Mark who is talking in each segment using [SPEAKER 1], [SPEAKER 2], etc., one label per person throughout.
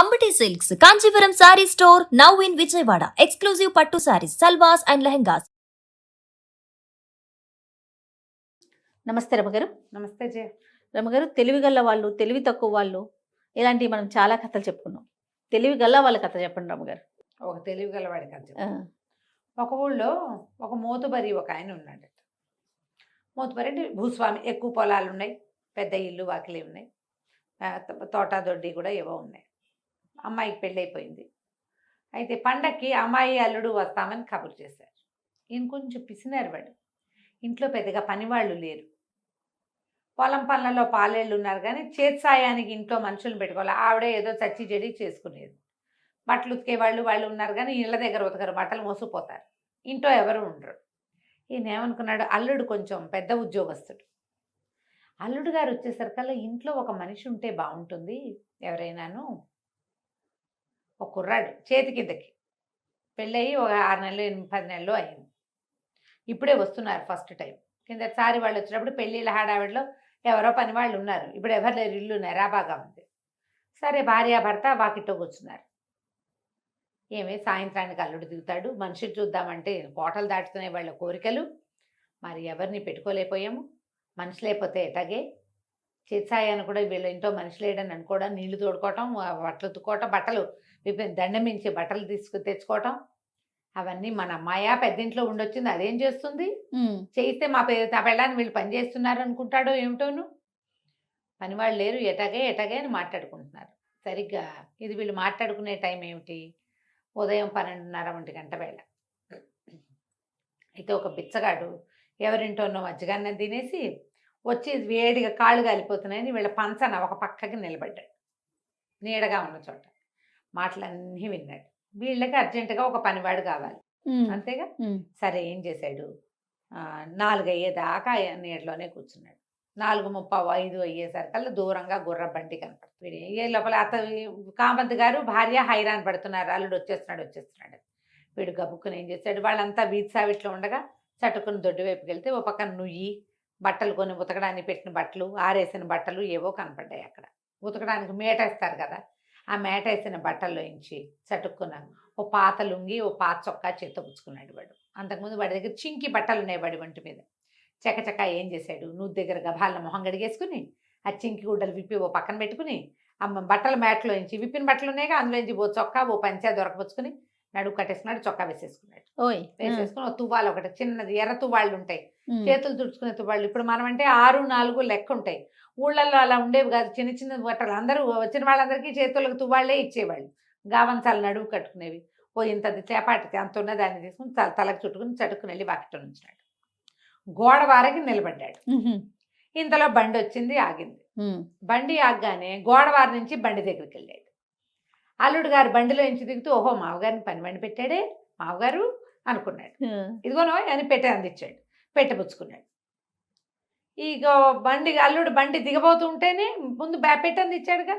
[SPEAKER 1] Ambati Silks, Kanchipuram Saree Store, now in Vijayawada. Exclusive Pattu Sarees, Salwas and Lehengas.
[SPEAKER 2] నమస్తే రమగారు.
[SPEAKER 3] నమస్తే జయ.
[SPEAKER 2] రమగారు, తెలివి గల్ల వాళ్ళు, తెలివి తక్కువ వాళ్ళు, ఇలాంటివి మనం చాలా కథలు చెప్పుకున్నాం. తెలివి గల్ల వాళ్ళ కథ చెప్పండి రమగారు.
[SPEAKER 3] ఒక తెలివి గలవాడి కథ చెప్తాను. ఒక ఊళ్ళో ఒక మోతుబరి ఒక ఆయన ఉన్నాడు. మోతుబరి అంటే భూస్వామి, ఎక్కువ పొలాలు ఉన్నాయి, పెద్ద ఇల్లు వాకిలి ఉన్నాయి, తోట దొడ్డి కూడా ఏవో ఉన్నాయి. అమ్మాయికి పెళ్ళి అయిపోయింది. అయితే పండక్కి అమ్మాయి అల్లుడు వస్తామని కబురు చేశారు. ఈయన కొంచెం పిసినారు వాడు. ఇంట్లో పెద్దగా పనివాళ్ళు లేరు. పొలం పనులలో పాలేళ్ళు ఉన్నారు, కానీ చేతి సాయానికి ఇంట్లో మనుషులను పెట్టుకోవాలి. ఆవిడే ఏదో చచ్చి చెడి చేసుకునేది. బట్టలు ఉతికే వాళ్ళు ఉన్నారు, కానీ ఇళ్ళ దగ్గర ఉతకరు, బట్టలు మోసుకుపోతారు. ఇంట్లో ఎవరు ఉండరు. ఈయన ఏమనుకున్నాడు, అల్లుడు కొంచెం పెద్ద ఉద్యోగస్తుడు. అల్లుడు గారు వచ్చేసరికల్లా ఇంట్లో ఒక మనిషి ఉంటే బాగుంటుంది, ఎవరైనాను. ఒక కుర్రాడు చేతి కిందకి పెళ్ళయి ఒక 6 నెలలు 10 నెలలు అయింది. ఇప్పుడే వస్తున్నారు ఫస్ట్ టైం. కిందసారి వాళ్ళు వచ్చినప్పుడు పెళ్ళిళ్ళ హడావిడిలో ఎవరో పని వాళ్ళు ఉన్నారు. ఇప్పుడు ఎవరు లేరు, ఇల్లు నెరాబాగా ఉంది. సరే, భార్యాభర్త వాకిట్లో కూర్చున్నారు. ఏమే సాయంత్రానికి అల్లుడు దిగుతాడు, మనిషిని చూద్దామంటే కోటలు దాటుతునే వాళ్ళ కోరికలు. మరి ఎవరిని పెట్టుకోలేకపోయాము, మనిషి లేకపోతే ఎటాగే. చేత్సాయాన్ని కూడా వీళ్ళ ఇంట్లో మనిషి లేడని అనుకోవడం, నీళ్లు తోడుకోవటం, బట్టలు ఉతుక్కోవటం, బట్టలు దండమించి బట్టలు తెచ్చుకోవటం, అవన్నీ మన అమ్మాయ పెద్దింట్లో ఉండొచ్చింది, అదేం చేస్తుంది. చేయిస్తే మా పెళ్ళాన్ని వీళ్ళు పని చేస్తున్నారు అనుకుంటాడో ఏమిటోను. పనివాళ్ళు లేరు, ఎటాగే అని మాట్లాడుకుంటున్నారు. సరిగ్గా ఇది వీళ్ళు మాట్లాడుకునే టైం ఏమిటి, ఉదయం 12:30 1 గంట వేళ. అయితే ఒక బిచ్చగాడు ఎవరింటోనో మజ్జిగన్నం తినేసి వచ్చి వేడిగా కాళ్ళు కాలిపోతున్నాయని వీళ్ళ పంచన ఒక పక్కకి నిలబడ్డాడు, నీడగా ఉన్న చోట. మాటలన్నీ విన్నాడు. వీళ్ళకి అర్జెంటుగా ఒక పనివాడు కావాలి, అంతేగా. సరే, ఏం చేశాడు, 4 అయ్యేదాకా నీడలోనే కూర్చున్నాడు. 4:35 అయ్యేసరికల్లా దూరంగా గుర్ర బండి కనపడుతుంది. ఏ లోపల కామంత్ గారు భార్య హైరాన్ పడుతున్నారు, అల్లుడు వచ్చేస్తున్నాడు. వీడు గబుక్కుని ఏం చేశాడు, వాళ్ళంతా వీధి సావిట్లో ఉండగా చటుకుని దొడ్డి వైపుకి వెళ్తే ఓ పక్కన నుయ్యి, బట్టలు కొని ఉతకడానికి పెట్టిన బట్టలు, ఆరేసిన బట్టలు ఏవో కనపడ్డాయి. అక్కడ ఉతకడానికి మేటేస్తారు కదా, ఆ మేటేసిన బట్టల్లో ఇంచి చటుక్కున ఓ పాత లుంగి, ఓ పాత చొక్కా చేత్తో పుచ్చుకున్నాడు వాడు. అంతకుముందు వాడి దగ్గర చింకి బట్టలు ఉన్నాయి వాడి వంటి మీద. చకచక ఏం చేశాడు, నూతి దగ్గర గభాలను మొహం గడిగేసుకుని ఆ చింకి గుడ్డలు విప్పి ఓ పక్కన పెట్టుకుని బట్టల మేటలో ఇంచి విప్పిన బట్టలు ఉన్నాయిగా, అందులో ఇంచి ఓ చొక్కా ఓ పంచా దొరకపుచ్చుకుని నడుపు కట్టేసుకున్నాడు, చొక్కా వేసేసుకున్నాడు. వేసేసుకుని ఓ తువ్వాలు ఒకటి చిన్నది ఎర్ర తువ్వాళ్ళు ఉంటాయి, చేతులు తుడుచుకునే తువ్వాళ్ళు. ఇప్పుడు మనం అంటే 6, 4 లెక్క ఉంటాయి. ఊళ్ళల్లో అలా ఉండేవి కాదు, చిన్న చిన్న బట్టలు. అందరూ వచ్చిన వాళ్ళందరికీ చేతులకు తువ్వాళ్లే ఇచ్చేవాళ్ళు, గావంచాలు నడువు కట్టుకునేవి. ఓ ఇంతది చేపాటి అంత ఉన్న దాన్ని తీసుకుని తలకు చుట్టుకుని చటుక్కుని వెళ్ళి వాకిట్లో ఉంచినాడు. గోడ వారకి నిలబడ్డాడు. ఇంతలో బండి వచ్చింది, ఆగింది. బండి ఆగగానే గోడవారి నుంచి బండి దగ్గరికి వెళ్ళాడు. అల్లుడు గారు బండిలో నుంచి దిగుతూ, ఓహో మావగారిని పని బండి పెట్టాడే మావగారు అనుకున్నాడు. ఇదిగోనో అని పెట్టే అందించాడు, పెట్టబుచ్చుకున్నాడు. ఇక అల్లుడు బండి దిగబోతూ ఉంటేనే ముందు పెట్టంది ఇచ్చాడుగా.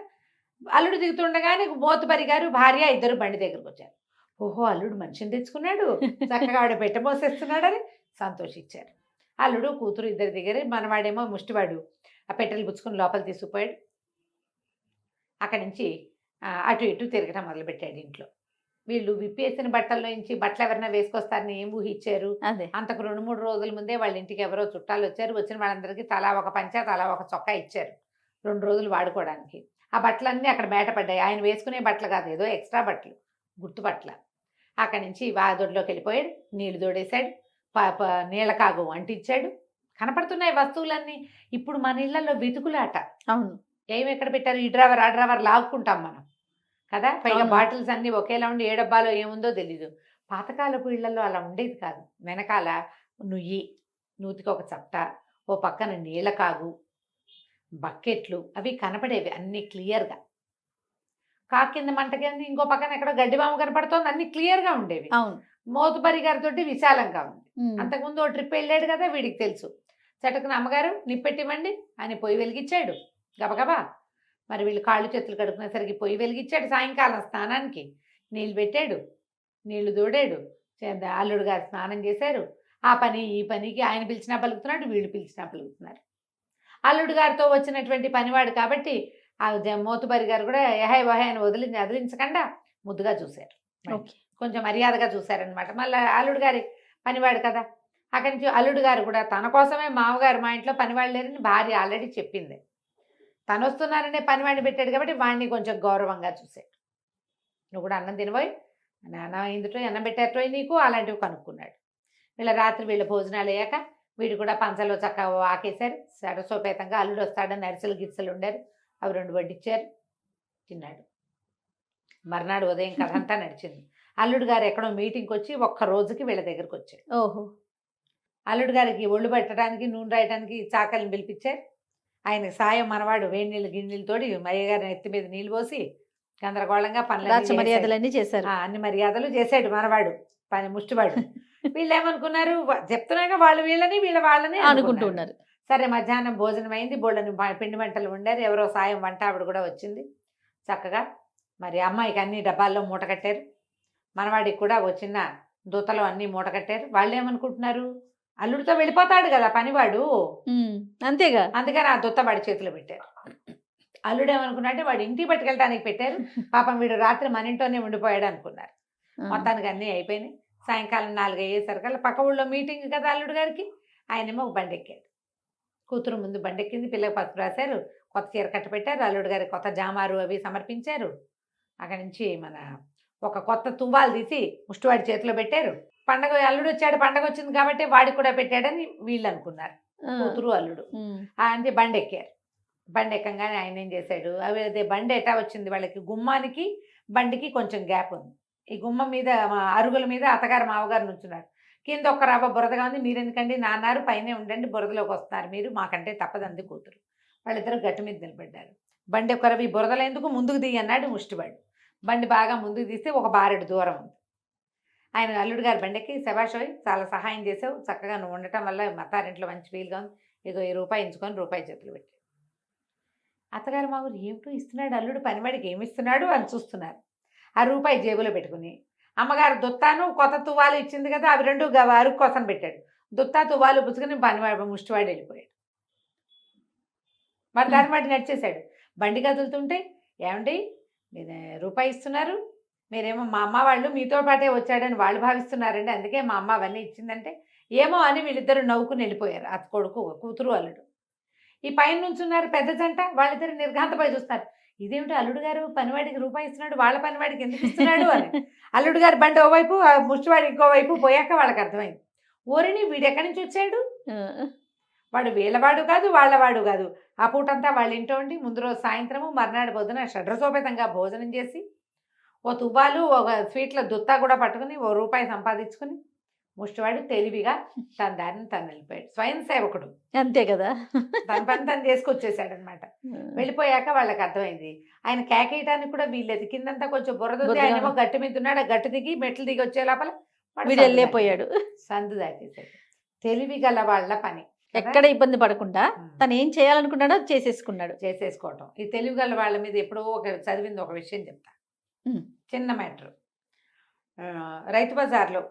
[SPEAKER 3] అల్లుడు దిగుతుండగానే మోతుబరి గారు భార్య ఇద్దరు బండి దగ్గరకు వచ్చారు. ఓహో, అల్లుడు మనిషిని తెచ్చుకున్నాడు, చక్కగా ఆవిడ పెట్టబోసేస్తున్నాడని సంతోషించారు. అల్లుడు కూతురు ఇద్దరి దగ్గర, మనవాడేమో ముష్టివాడు ఆ పెట్టెలు పుచ్చుకుని లోపల తీసుకుపోయాడు. అక్కడి నుంచి అటు ఇటు తిరగటం మొదలుపెట్టాడు ఇంట్లో. వీళ్ళు విప్పేసిన బట్టల్లో నుంచి బట్టలు ఎవరైనా వేసుకొస్తారని ఏం ఊహించారు. అంతకు 2-3 రోజుల ముందే వాళ్ళ ఇంటికి ఎవరో చుట్టాలు వచ్చారు. వచ్చిన వాళ్ళందరికీ తలా ఒక పంచా తలా ఒక చొక్కా ఇచ్చారు 2 రోజులు వాడుకోవడానికి. ఆ బట్టలన్నీ అక్కడ బయటపడ్డాయి. ఆయన వేసుకునే బట్టలు కాదు, ఏదో ఎక్స్ట్రా బట్టలు, గుర్తు బట్టలు. అక్కడి నుంచి దొడ్లోకి వెళ్ళిపోయాడు, నీళ్లు తోడేశాడు, నీళ్ళ కాగు అంటించాడు. కనపడుతున్నాయి వస్తువులన్నీ. ఇప్పుడు మన ఇళ్లలో వెతుకులాట.
[SPEAKER 2] అవును,
[SPEAKER 3] ఏమి ఎక్కడ పెట్టారు, ఈ డ్రైవర్ ఆ డ్రైవర్ లాక్కుంటాం మనం కదా. పైగా బాటిల్స్ అన్నీ ఒకేలా ఉండి ఏ డబ్బాలో ఏముందో తెలీదు. పాతకాలపు ఇళ్లలో అలా ఉండేది కాదు. వెనకాల నుయ్యి, నూతికి ఒక చట్ట, ఓ పక్కన నీళ్ళ కాగు, బకెట్లు అవి కనపడేవి అన్నీ క్లియర్గా. కింద మంటకి ఇంకో పక్కన ఎక్కడో గడ్డిబామ కనపడుతోంది, అన్ని క్లియర్గా ఉండేవి. మోతుబరి గారితో విశాలంగా ఉంది. అంతకుముందు ఓ ట్రిప్ వెళ్ళాడు కదా, వీడికి తెలుసు. చటుకున అమ్మగారు నిప్పెట్టివ్వండి అని పొయ్యి వెలిగించాడు గబగబా. మరి వీళ్ళు కాళ్ళు చేతులు కడుక్కునేసరికి పొయ్యి వెలిగించాడు. సాయంకాలం స్నానానికి నీళ్ళు పెట్టాడు, నీళ్లు తోడాడు. అల్లుడు గారు స్నానం చేశారు. ఆ పని ఈ పనికి ఆయన పిలిచినా పలుకుతున్నాడు, వీళ్ళు పిలిచినా పలుకుతున్నారు. అల్లుడు గారితో వచ్చినటువంటి పనివాడు కాబట్టి మోతుబరి గారు కూడా ఏహాయ్ వహాయ్ అని వదిలించకుండా ముద్దుగా చూశారు.
[SPEAKER 2] ఓకే.
[SPEAKER 3] కొంచెం మర్యాదగా చూశారనమాట. మళ్ళీ అల్లుడు గారి పనివాడు కదా, అక్కడి నుంచి అల్లుడు గారు కూడా తన కోసమే మామగారు మా ఇంట్లో పనివాళ్ళు లేరని భార్య ఆల్రెడీ చెప్పింది. తను వస్తున్నారనే పనివాడిని పెట్టాడు కాబట్టి వాడిని కొంచెం గౌరవంగా చూశాడు. నువ్వు కూడా అన్నం తినబోయి నాన్న ఇందులో అన్నం పెట్టేటో నీకు అలాంటివి కనుక్కున్నాడు. రాత్రి వీళ్ళ భోజనాలు అయ్యాక వీడు కూడా పంచలో చక్కగా ఆకేశారు. సరసోపేతంగా అల్లుడు వస్తాడని అరిసెలు గిరిసెలు ఉండారు, అవి 2 వడ్డిచ్చారు, తిన్నాడు. మర్నాడు ఉదయం కథ అంతా నడిచింది. అల్లుడు గారు ఎక్కడో మీటింగ్కి వచ్చి ఒక్క రోజుకి వీళ్ళ దగ్గరకు వచ్చాడు.
[SPEAKER 2] ఓహో.
[SPEAKER 3] అల్లుడు గారికి ఒళ్ళు పెట్టడానికి నూనె రాయడానికి చాకలిని పిలిపించారు. ఆయన సాయం మనవాడు వేడి నీళ్ళు గిన్నెలతోటి మయ్య గారిని ఎత్తి మీద నీళ్ళు పోసి గందరగోళంగా
[SPEAKER 2] రాచ
[SPEAKER 3] పనులు
[SPEAKER 2] మర్యాదలన్నీ చేశారు.
[SPEAKER 3] అన్ని మర్యాదలు చేశాడు మనవాడు, పని ముష్టివాడు. వీళ్ళు ఏమనుకున్నారు, చెప్తున్నాక వాళ్ళు వీళ్ళని వీళ్ళ వాళ్ళని
[SPEAKER 2] అనుకుంటూ ఉన్నారు.
[SPEAKER 3] సరే మధ్యాహ్నం భోజనం అయింది, బోళ్ళని పిండి వంటలు వండారు. ఎవరో సాయం వంట ఆవిడ కూడా వచ్చింది చక్కగా. మరి అమ్మాయికి అన్ని డబ్బాల్లో మూట కట్టారు, మనవాడికి కూడా ఓ చిన్న దూతలో అన్ని మూట కట్టారు. వాళ్ళు ఏమనుకుంటున్నారు, అల్లుడితో వెళ్ళిపోతాడు కదా పనివాడు,
[SPEAKER 2] అంతేగా,
[SPEAKER 3] అందుకని ఆ దూత వాడి చేతిలో పెట్టారు. అల్లుడు ఏమనుకున్నాడంటే వాడు ఇంటికి పట్టుకెళ్ళడానికి పెట్టారు, పాపం వీడు రాత్రి మన ఇంట్లోనే ఉండిపోయాడు అనుకున్నారు. మొత్తానికి అన్నీ అయిపోయినాయి. సాయంకాలం 4 అయ్యేసరికల్లా పక్క ఊళ్ళో మీటింగ్ కదా అల్లుడు గారికి. ఆయనేమో బండి ఎక్కాడు, కూతురు ముందు బండి ఎక్కింది, పిల్లకి పసుపు రాశారు, కొత్త చీర కట్ట పెట్టారు, అల్లుడు గారికి కొత్త జామారు అవి సమర్పించారు. అక్కడి నుంచి ఒక కొత్త తువ్వాలు తీసి ముష్టివాడి చేతిలో పెట్టారు. పండగ అల్లుడు వచ్చాడు, పండగ వచ్చింది కాబట్టి వాడికి కూడా పెట్టాడని వీళ్ళు అనుకున్నారు, కూతురు అల్లుడు. అంటే బండి ఎక్కారు. బండి ఎక్కగానే ఆయన ఏం చేశాడు, అదే బండి ఎటా వచ్చింది వాళ్ళకి, గుమ్మానికి బండికి కొంచెం గ్యాప్ ఉంది. ఈ గుమ్మం మీద అరుగుల మీద అత్తగారు మావగారు నుంచున్నారు. కింద ఒక్క రవ్వ బురదగా ఉంది, మీరు ఎందుకండి నాన్నారు, పైనే ఉండండి, బురదలోకి వస్తున్నారు మీరు, మాకంటే తప్పదంది కూతురు. వాళ్ళిద్దరు గట్టు మీద నిలబడ్డారు. బండి ఒక్క రవి బురదలు ఎందుకు, ముందుకు దిగి అన్నాడు ముష్టివాడు. బండి బాగా ముందుకు తీస్తే ఒక బారెడు దూరం ఉంది. ఆయన అల్లుడు గారు బండికి, శభాషోయ్ చాలా సహాయం చేసావు, చక్కగా నువ్వు ఉండటం వల్ల మతారింట్లో మంచి ఫీల్గా ఉంది, ఇదో ₹1 ఎంచుకొని రూపాయి చేతులు పెట్టి. అత్తగారు మామూలు ఏమిటో ఇస్తున్నాడు అల్లుడు, పనివాడికి ఏమి ఇస్తున్నాడు అని చూస్తున్నారు. ఆ ₹1 జేబులో పెట్టుకుని అమ్మగారు దుత్తాను కొత్త తువ్వాలు ఇచ్చింది కదా, అవి 2 అరుగు కోసం పెట్టాడు. దుత్తా తువ్వాలు పుచ్చుకుని పనివాడు ముష్టివాడు వెళ్ళిపోయాడు. మరి దాని వాటి నడిచేశాడు. బండి కదులుతుంటే, ఏమండి మీరు ₹1 ఇస్తున్నారు, మీరేమో మా అమ్మ వాళ్ళు మీతో పాటే వచ్చాడని వాళ్ళు భావిస్తున్నారండి, అందుకే మా అమ్మ అవన్నీ ఇచ్చిందంటే ఏమో అని వీళ్ళిద్దరు నవ్వుకుని వెళ్ళిపోయారు. అత్త కొడుకు కూతురు అల్లుడు. ఈ పైన నుంచున్నారు పెద్ద జంట, వాళ్ళిద్దరు నిర్ఘాంతపై చూస్తారు. ఇదేమిటి అల్లుడు గారు పనివాడికి ₹1 ఇస్తున్నాడు, వాళ్ళ పనివాడికి ఎందుకు ఇస్తున్నాడు అని. అల్లుడు గారు బండి ఓవైపు, ముష్టివాడి ఇంకోవైపు పోయాక వాళ్ళకి అర్థమైంది, ఓరిని వీడు ఎక్కడి నుంచి వచ్చాడు, వాడు వీళ్ళవాడు కాదు వాళ్ళవాడు కాదు. ఆ పూటంతా వాళ్ళ ఇంట్లో ఉండి ముందు రోజు సాయంత్రము మర్నాడు పొద్దున షడ్రసోపేతంగా భోజనం చేసి ఓ తువ్వాలు ఒక స్వీట్ల దుత్తా కూడా పట్టుకుని ₹1 సంపాదించుకుని ముష్టివాడు తెలివిగా తన దారిని తను వెళ్ళిపోయాడు. స్వయం సేవకుడు
[SPEAKER 2] అంతే కదా,
[SPEAKER 3] తన పని తను చేసుకొచ్చేసాడు అనమాట. వెళ్ళిపోయాక వాళ్ళకి అర్థమైంది, ఆయన కేకేయటానికి కూడా వీళ్ళది, కిందంతా కొంచెం బురద ఉంది, ఆయనేమో గట్టు మీద ఉన్నాడు, ఆ గట్టు దిగి మెట్లు దిగి వచ్చే లోపల
[SPEAKER 2] వీడు వెళ్ళిపోయాడు,
[SPEAKER 3] సందు దాటేసాడు. తెలివి గల వాళ్ళ పని,
[SPEAKER 2] ఎక్కడ ఇబ్బంది పడకుండా తను ఏం చేయాలనుకున్నాడో చేసేసుకోవటం. ఈ తెలివి గల వాళ్ళ మీద ఎప్పుడో చదివింది ఒక విషయం చెప్తా, చిన్న మ్యాటర్. రైతు బజార్లో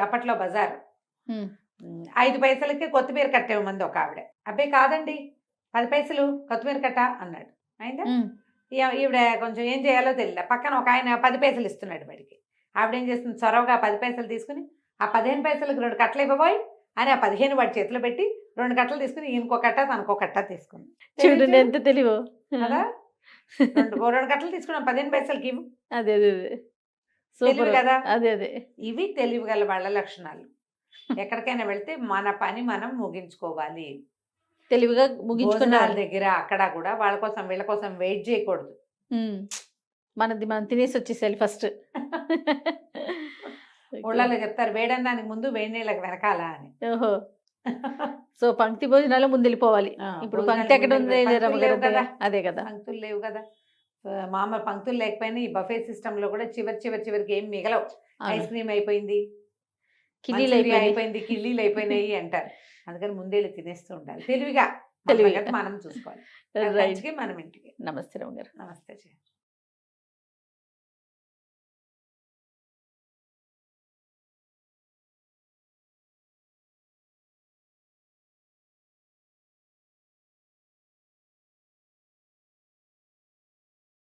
[SPEAKER 2] అప్పట్లో బజార్ 5 పైసలకి కొత్తిమీర కట్టే మంది ఒక ఆవిడ. అబ్బాయి కాదండి 10 పైసలు కొత్తిమీర కట్ట అన్నాడు. అయిందా, ఈవిడ కొంచెం ఏం చేయాలో తెలియదు. పక్కన ఒక ఆయన 10 పైసలు ఇస్తున్నాడు బడికి. ఆవిడ ఏం చేస్తుంది, చొరవగా 10 పైసలు తీసుకుని ఆ 15 పైసలకు 2 కట్టలు ఇవ్వబోయి అని ఆ 15 వాడి చేతిలో పెట్టి 2 కట్టలు తీసుకుని ఈయనకో కట్ట తనకో కట్ట తీసుకుంది. చూడండి ఎంత తెలివో
[SPEAKER 3] కదా, 2 కట్టలు తీసుకున్నాం 15 పైసలకి ఇవ్వు.
[SPEAKER 2] అదే
[SPEAKER 3] తెలివి కదా,
[SPEAKER 2] అదే
[SPEAKER 3] ఇవి తెలివి గల వాళ్ళ లక్షణాలు. ఎక్కడికైనా వెళ్తే మన పని మనం ముగించుకోవాలి,
[SPEAKER 2] తెలివిగా ముగించుకున్న
[SPEAKER 3] వాళ్ళ దగ్గర అక్కడ కూడా వాళ్ళ కోసం వీళ్ళ కోసం వెయిట్ చేయకూడదు.
[SPEAKER 2] మనది మనం తినేసి వచ్చేసేయాలి ఫస్ట్.
[SPEAKER 3] ఊళ్ళలో చెప్తారు వేడన్నానికి ముందు వేడి నీళ్ళకి వెనకాల అని.
[SPEAKER 2] ఓహో, సో పంక్తి భోజనాలు ముందు వెళ్ళిపోవాలి. ఇప్పుడు పంక్తి ఎక్కడ ఉంది, అదే కదా,
[SPEAKER 3] పంక్తులు లేవు కదా. మామూలు పంక్తులు లేకపోయినా ఈ బఫే సిస్టమ్ లో కూడా చివరికి ఏం మిగలవు. ఐస్ క్రీమ్ అయిపోయింది, కిల్లీలు అయిపోయినాయి అంటారు. అందుకని ముందేళ్ళు తినేస్తూ ఉండాలి తెలివిగా మనం చూసుకోవాలి. మనం ఇంటికి.
[SPEAKER 2] నమస్తే రావు గారు.
[SPEAKER 3] నమస్తే.